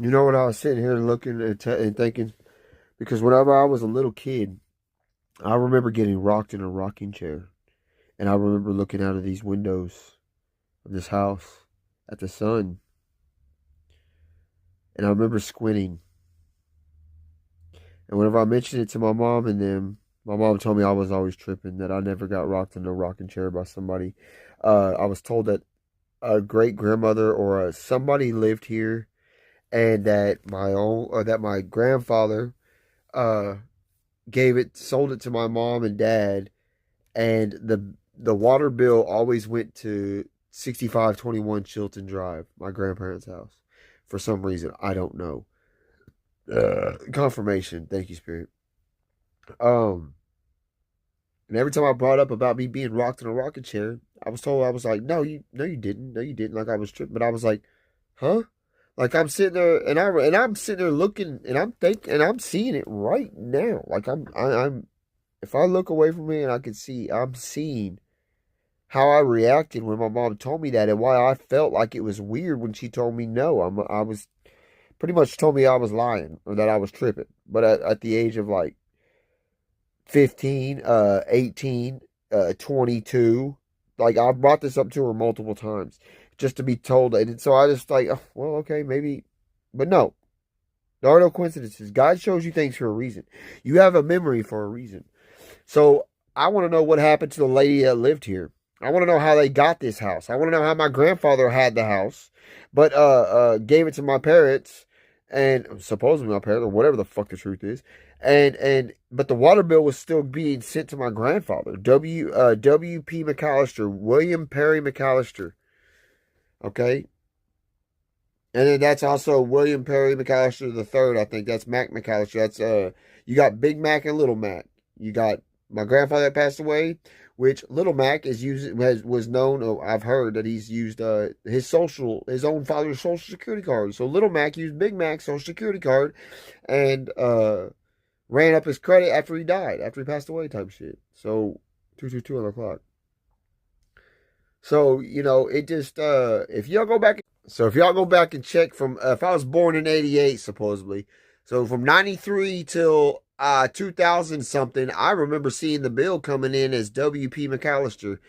You know what, I was sitting here looking and thinking, because whenever I was a little kid, I remember getting rocked in a rocking chair. And I remember looking out of these windows of this house at the sun. And I remember squinting. And whenever I mentioned it to my mom and them, my mom told me I was always tripping, that I never got rocked in a rocking chair by somebody. I was told that a great grandmother or somebody lived here, and that my grandfather uh sold it to my mom and dad, and the water bill always went to 6521 Chilton Drive, my grandparents' house. For some reason, I don't know. Confirmation. Thank you, Spirit. Um, and every time I brought up about me being rocked in a rocking chair, I was told, I was like, no, you didn't, no, you didn't. Like I was tripping, but I was like, huh? Like I'm sitting there, and I'm sitting there looking, and I'm thinking, and I'm seeing it right now. Like I'm. If I look away from me and I can see, I'm seeing how I reacted when my mom told me that, and why I felt like it was weird when she told me no. I was pretty much told me I was lying or that I was tripping. But at the age of like 15, 18, 22, like I brought this up to her multiple times just to be told it. And so I just like, oh, well, okay, maybe, but no. There are no coincidences. God shows you things for a reason. You have a memory for a reason. So I want to know what happened to the lady that lived here. I want to know how they got this house. I want to know how my grandfather had the house, but gave it to my parents, and supposedly my parents, or whatever the fuck the truth is. And but the water bill was still being sent to my grandfather. W.P. McAllister, William Perry McAllister. Okay. And then that's also William Perry McAllister the third. I think that's Mac McAllister. That's you got Big Mac and Little Mac. You got my grandfather that passed away, which Little Mac was known. Oh, I've heard that he's used his own father's social security card. So Little Mac used Big Mac's social security card, and ran up his credit after he died, after he passed away, type shit. So 222 on the clock. So it just if y'all go back. So if y'all go back and check from if I was born in '88 supposedly, so from '93 till 2000 something, I remember seeing the bill coming in as W.P. McAllister,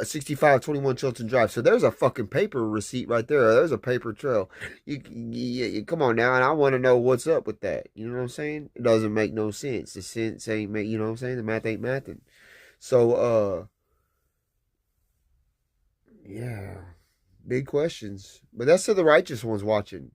6521 Chilton Drive. So there's a fucking paper receipt right there. There's a paper trail. You come on now, and I want to know what's up with that. You know what I'm saying? It doesn't make no sense. The sense ain't make. You know what I'm saying? The math ain't mathing. So yeah. Big questions. But that's to the righteous ones watching.